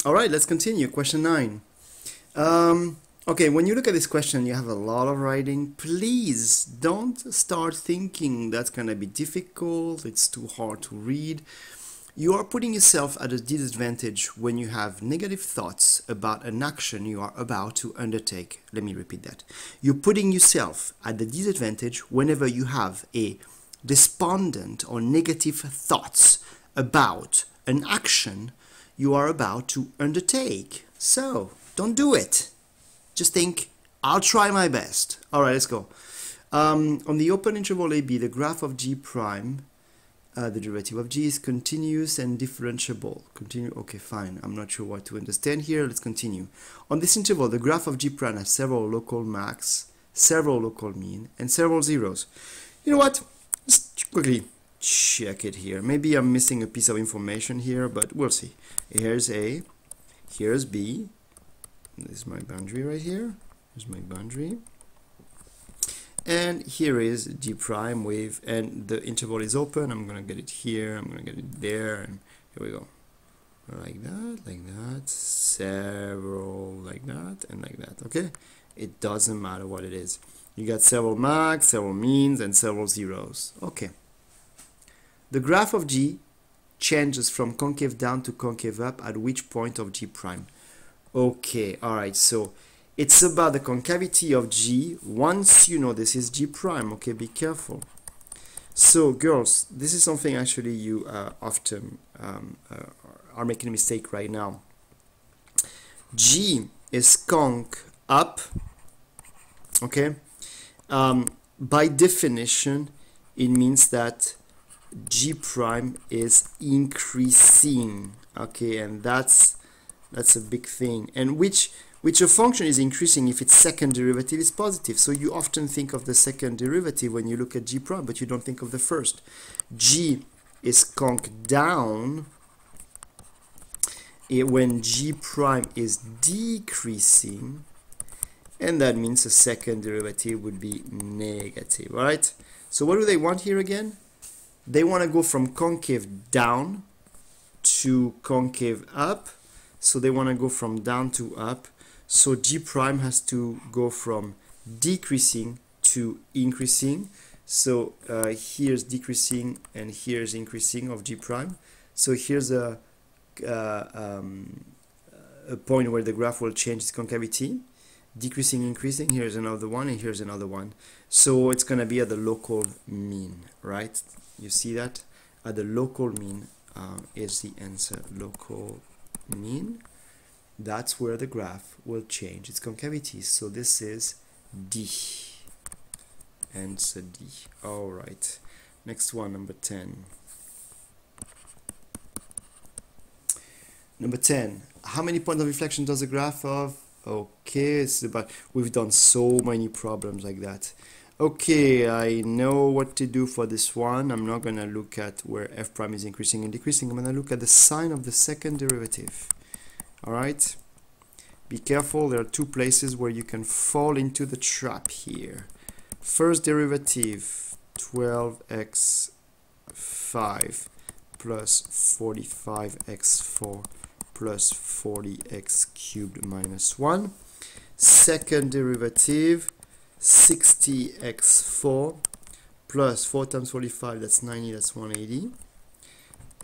All right, let's continue. Question 9. Okay, when you look at this question, you have a lot of writing. Please don't start thinking that's going to be difficult, it's too hard to read. You are putting yourself at a disadvantage when you have negative thoughts about an action you are about to undertake. Let me repeat that. You're putting yourself at the disadvantage whenever you have a despondent or negative thoughts about an action you are about to undertake. So, don't do it. Just think, I'll try my best. All right, let's go. On the open interval AB, the graph of G prime, the derivative of G is continuous and differentiable. Okay, fine. I'm not sure what to understand here. Let's continue. On this interval, the graph of G prime has several local max, several local mean, and several zeros. You know what? Just quickly check it here. Maybe I'm missing a piece of information here, but we'll see. Here's A, here's B. This is my boundary right here. Here's my boundary. And here is G prime with, and the interval is open. I'm going to get it here, I'm going to get it there, and here we go. Like that, several like that, and like that, okay? It doesn't matter what it is. You got several max, several means, and several zeros. Okay. The graph of G changes from concave down to concave up at which point of G prime? Okay, alright, so it's about the concavity of G once you know this is G prime, okay, be careful. So girls, this is something actually you often are making a mistake right now. G is conc up, okay? By definition, it means that G prime is increasing, okay, and that's a big thing. And which a function is increasing if its second derivative is positive. So you often think of the second derivative when you look at G prime, but you don't think of the first. G is conc down when G prime is decreasing, and that means the second derivative would be negative, all right? So what do they want here again? They want to go from concave down to concave up. So they want to go from down to up. So G prime has to go from decreasing to increasing. So here's decreasing and here's increasing of G prime. So here's a point where the graph will change its concavity. Decreasing, increasing, here's another one, and here's another one. So it's going to be at the local mean, right? You see that? At the local mean is the answer. Local mean, that's where the graph will change its concavity. So this is D. Answer D. All right. Next one, number 10. Number 10. How many points of reflection does the graph of? Okay, it's about, we've done so many problems like that. Okay, I know what to do for this one. I'm not going to look at where f prime is increasing and decreasing. I'm going to look at the sign of the second derivative. Alright? Be careful, there are two places where you can fall into the trap here. First derivative, 12x5 plus 45x4 plus 40x cubed minus 1. Second derivative, 60x4 plus 4 times 45, that's 90, that's 180,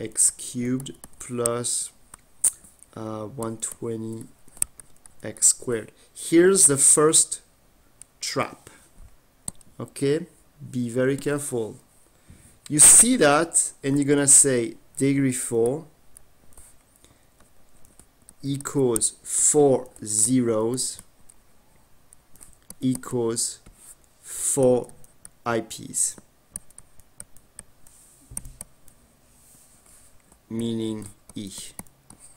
x cubed plus 120 x squared. Here's the first trap, okay? Be very careful. You see that and you're gonna say degree 4 equals 4 zeros equals 4 IPs, meaning E.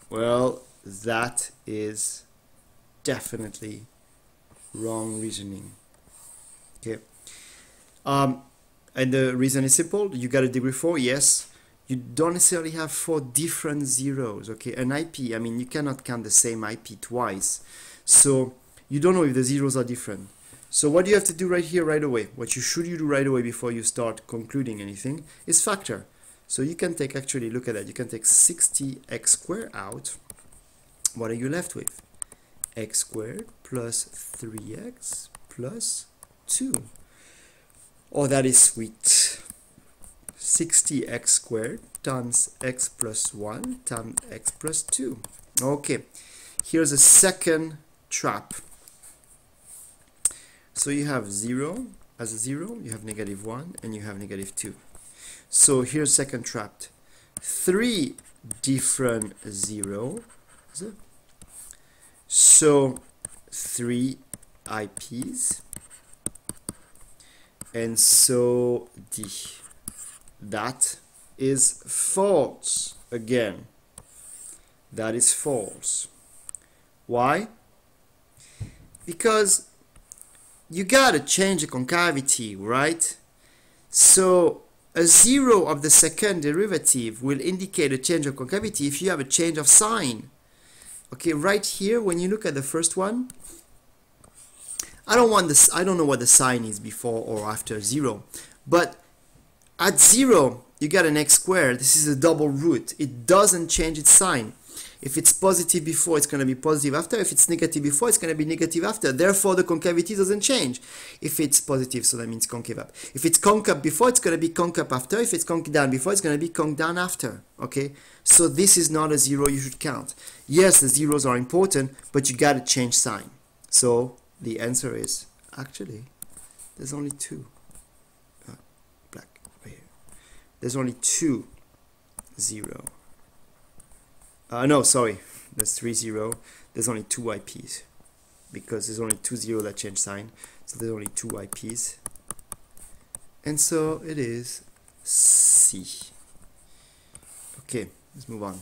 Well, that is definitely wrong reasoning. Okay. And the reason is simple. You got a degree 4, yes. You don't necessarily have 4 different zeros. Okay, an IP, I mean, you cannot count the same IP twice. So you don't know if the zeros are different. So what you have to do right here, right away, what you should do right away before you start concluding anything, is factor. So you can take, actually, look at that, you can take 60x squared out, what are you left with? X squared plus 3x plus 2. Oh, that is sweet. 60x squared times x plus 1 times x plus 2. Okay, here's a second trap. So you have 0 as a 0, you have negative 1, and you have negative 2. So here's second trap. 3 different 0s. So 3 IPs. And so D. That is false. Again, that is false. Why? Because you gotta change the concavity, right? So a 0 of the second derivative will indicate a change of concavity if you have a change of sign. Okay, right here, when you look at the first one, I don't know what the sign is before or after 0, but at 0 you got an x squared. This is a double root. It doesn't change its sign. If it's positive before, it's going to be positive after. If it's negative before, it's going to be negative after. Therefore, the concavity doesn't change. If it's positive, so that means concave up. If it's conc up before, it's going to be conc up after. If it's conc down before, it's going to be conc down after. Okay? So this is not a 0 you should count. Yes, the zeros are important, but you got to change sign. So the answer is, actually, there's only 2. Black, right here. There's only 2 0. No, sorry, that's 3 0. There's only 2 IPs because there's only 2 0 that change sign, so there's only 2 IPs, and so it is C. Okay, let's move on.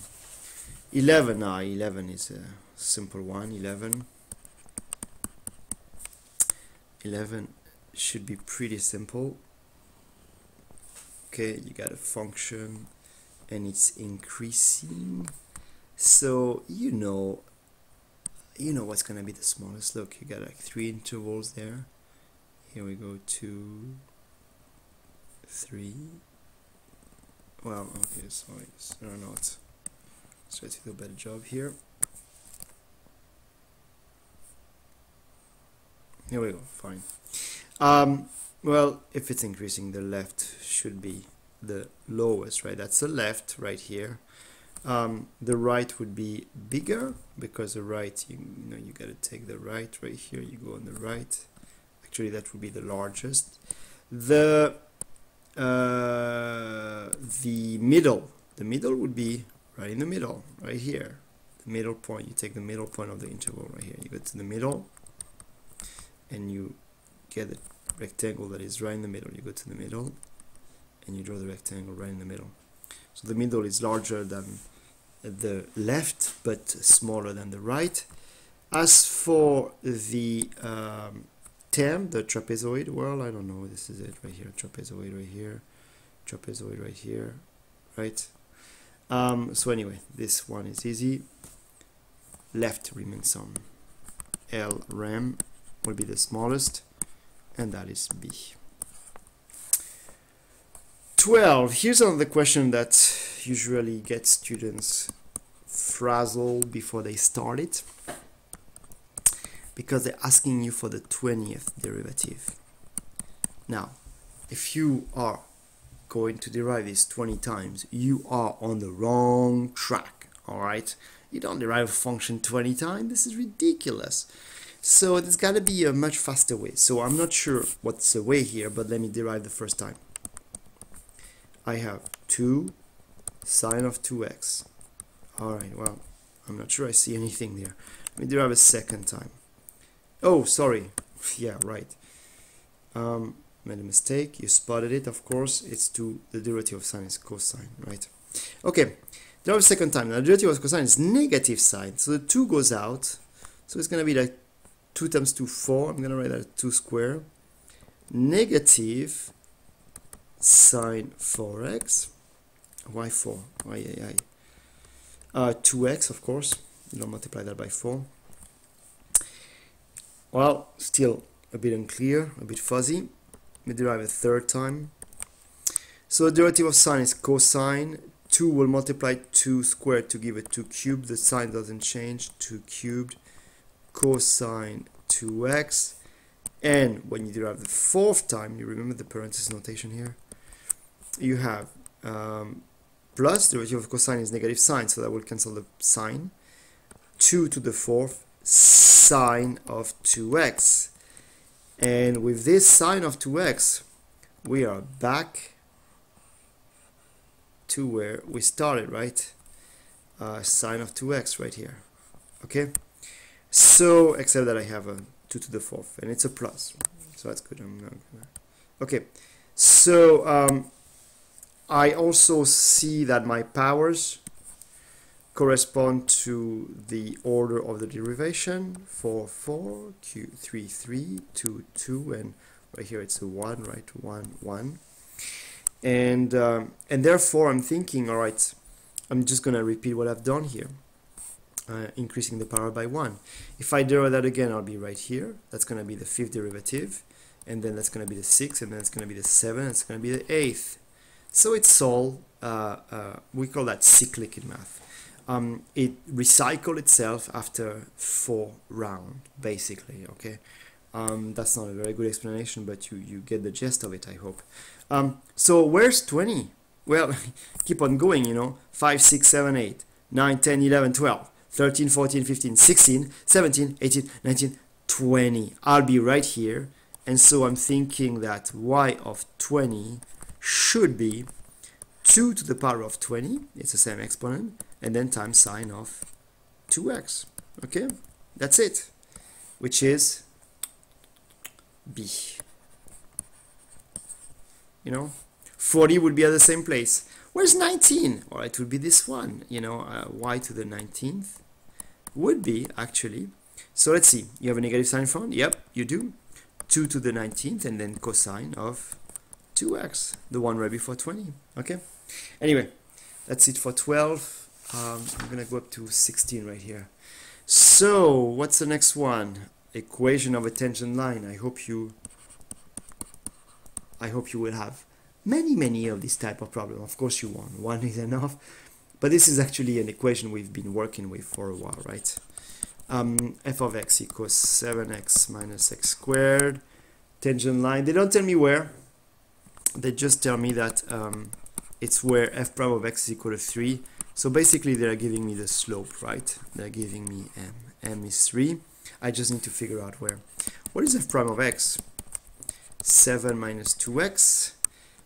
11. 11 is a simple one. 11 should be pretty simple. Okay, you got a function and it's increasing. So you know what's gonna be the smallest. Look, you got like 3 intervals there. Here we go, 2, 3. Well, okay, sorry, I don't know. Let's try to do a better job here. Here we go, fine. Well, if it's increasing, the left should be the lowest, right? That's the left right here. The right would be bigger because the right, you gotta take the right here. You go on the right. Actually, that would be the largest. The middle would be right in the middle, right here. The middle point. You take the middle point of the interval right here. You go to the middle, and you get the rectangle that is right in the middle. You go to the middle, and you draw the rectangle right in the middle. So the middle is larger than the left, but smaller than the right. As for the term, the trapezoid, well, I don't know. This is it right here. Trapezoid right here. Trapezoid right here. Right? So anyway, this one is easy. Left remains on. L rem will be the smallest, and that is B. 12. Here's another question that usually gets students frazzled before they start it, because they're asking you for the 20th derivative. Now, if you are going to derive this 20 times, you are on the wrong track, alright? You don't derive a function 20 times, this is ridiculous. So there's got to be a much faster way. So I'm not sure what's the way here, but let me derive the first time. I have 2 sine of 2x. Alright, well, I'm not sure I see anything there. Let me derive a second time. Oh, sorry. Yeah, right. Made a mistake. You spotted it, of course. It's 2. The derivative of sine is cosine, right? Okay, derive a second time. Now, the derivative of cosine is negative sine. So the 2 goes out. So it's going to be like 2 times 2, 4. I'm going to write that as 2 squared. Negative sine 4x. Why 4? Why 2x, of course. You don't multiply that by 4. Well, still a bit unclear, a bit fuzzy. Let me derive a third time. So the derivative of sine is cosine. 2 2 will multiply 2 squared to give it 2 cubed. The sign doesn't change. 2 cubed cosine 2x. And when you derive the fourth time, you remember the parenthesis notation here, you have plus, the derivative of cosine is negative sign, so that will cancel the sign. 2 to the fourth sine of 2x. And with this sine of 2x, we are back to where we started, right? Sine of 2x right here. Okay? So, except that I have a 2 to the fourth, and it's a plus. So that's good. I'm not gonna... Okay. So, I also see that my powers correspond to the order of the derivation. 4, 4, Q, 3, 3, 2, 2, and right here it's a 1, right? 1, 1. And therefore I'm thinking, all right, I'm just going to repeat what I've done here, increasing the power by 1. If I derive that again, I'll be right here. That's going to be the fifth derivative, and then that's going to be the sixth, and then it's going to be the seventh, and it's going to be the eighth. So it's all, we call that cyclic in math. It recycles itself after 4 rounds, basically, okay? That's not a very good explanation, but you get the gist of it, I hope. So where's 20? Well, keep on going, you know. 5, 6, 7, 8, 9, 10, 11, 12, 13, 14, 15, 16, 17, 18, 19, 20. I'll be right here. And so I'm thinking that y of 20 should be 2 to the power of 20. It's the same exponent. And then times sine of 2x. Okay? That's it. Which is B. You know? 40 would be at the same place. Where's 19? Well, it would be this one. You know, y to the 19th would be, actually. So let's see. You have a negative sign in front? Yep, you do. 2 to the 19th and then cosine of 2x. The one right before 20. Okay? Anyway, that's it for 12. I'm going to go up to 16 right here. So, what's the next one? Equation of a tangent line. I hope you will have many of this type of problem. Of course you won't. One is enough. But this is actually an equation we've been working with for a while, right? F of x equals 7x minus x squared. Tangent line. They don't tell me where. They just tell me that it's where f prime of x is equal to 3. So basically they're giving me the slope, right? They're giving me m. M is 3. I just need to figure out where. What is f prime of x? 7 minus 2x.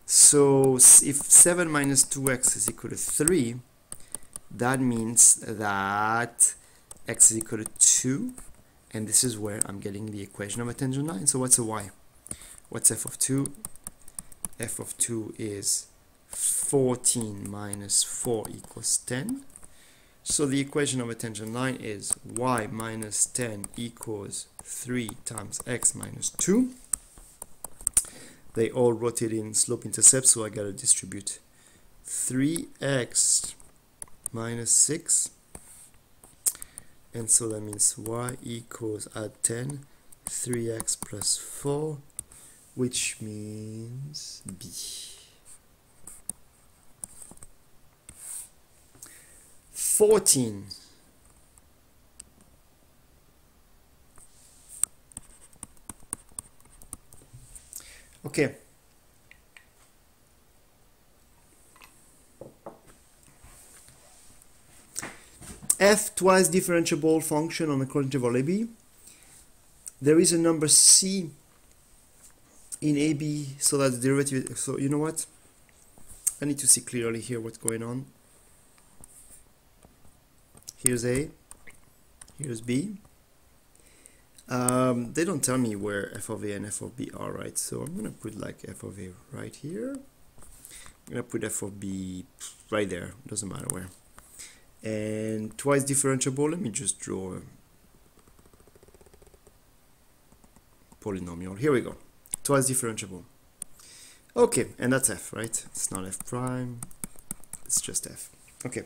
So if 7 minus 2x is equal to 3, that means that x is equal to 2. And this is where I'm getting the equation of a tangent line. So what's a y? What's f of 2? F of 2 is 14 minus 4 equals 10. So the equation of a tangent line is y minus 10 equals 3 times x minus 2. They all rotate in slope-intercept, so I gotta distribute 3x minus 6. And so that means y equals, at 10, 3x plus 4, which means B. 14. Okay. F twice differentiable function on a closed interval AB. There is a number C in AB, so that's the derivative. So you know what? I need to see clearly here what's going on. Here's A, here's B. They don't tell me where f of A and f of B are, right? So I'm gonna put like f of A right here. I'm gonna put f of B right there, doesn't matter where. And twice differentiable, let me just draw a polynomial. Here we go. Twice differentiable. Okay, and that's f, right? It's not f prime, it's just f. Okay.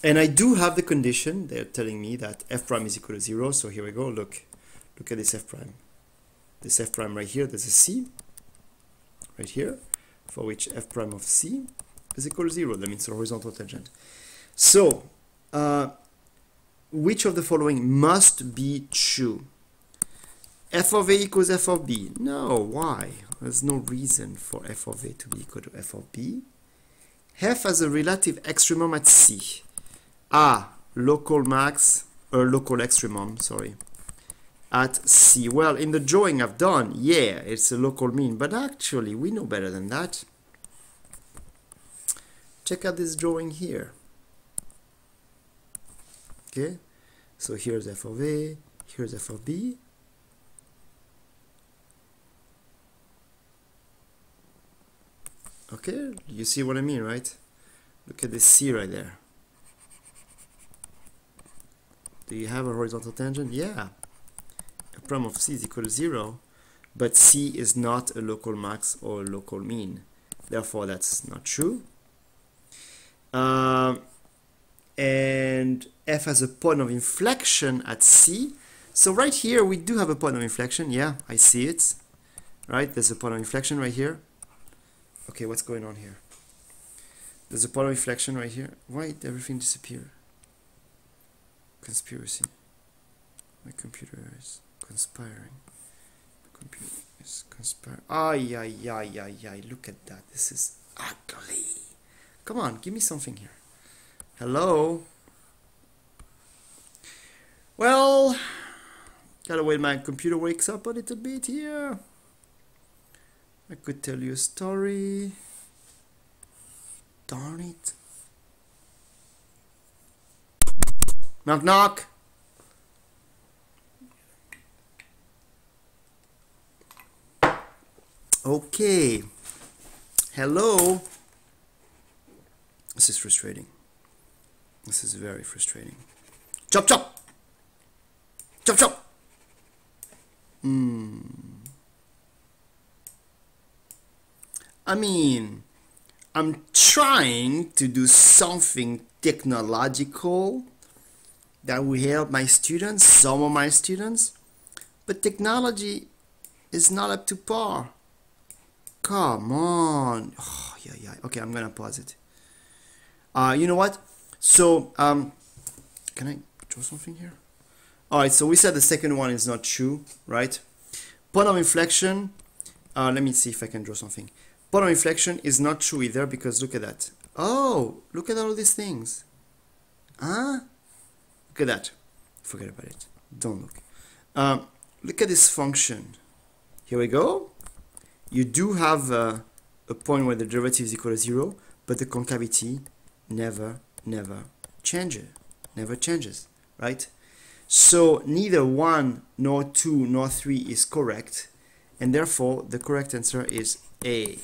And I do have the condition. They're telling me that f prime is equal to 0. So here we go. Look at this f prime. This f prime right here. There's a c right here. for which f prime of c is equal to 0. That means the horizontal tangent. So, which of the following must be true? F of a equals f of b. No, why? There's no reason for f of a to be equal to f of b. F has a relative extremum at c. Local max, or local extremum, sorry, at c. Well, in the drawing I've done, yeah, it's a local mean, but actually we know better than that. Check out this drawing here. Okay, so here's f of a, here's f of b. Okay, you see what I mean, right? Look at this c right there. Do you have a horizontal tangent? Yeah. F prime of c is equal to 0, but c is not a local max or a local mean. Therefore, that's not true. And f has a point of inflection at c. So right here, we do have a point of inflection. Yeah, I see it. Right, there's a point of inflection right here. Okay, what's going on here? There's a point of inflection right here. Why did everything disappear? Conspiracy. My computer is conspiring. My computer is conspiring. Ay, ay, ay, ay, ay. Look at that. This is ugly. Come on, give me something here. Hello? Well, gotta wait my computer wakes up a little bit here. I could tell you a story. Darn it. Knock, knock. Okay. Hello. This is frustrating. This is very frustrating. Chop, chop. Chop, chop. I mean, I'm trying to do something technological that will help my students, some of my students, but technology is not up to par. Come on. Oh, yeah. Okay, I'm gonna pause it. You know what? So, can I draw something here? All right, so we said the second one is not true, right? Point of inflection, let me see if I can draw something. Point of inflection is not true either, because look at that. Oh, look at all these things. Huh? Look at that. Forget about it. Don't look. Look at this function. Here we go. You do have a point where the derivative is equal to 0, but the concavity never changes, right? So neither 1 nor 2 nor 3 is correct, and therefore the correct answer is A.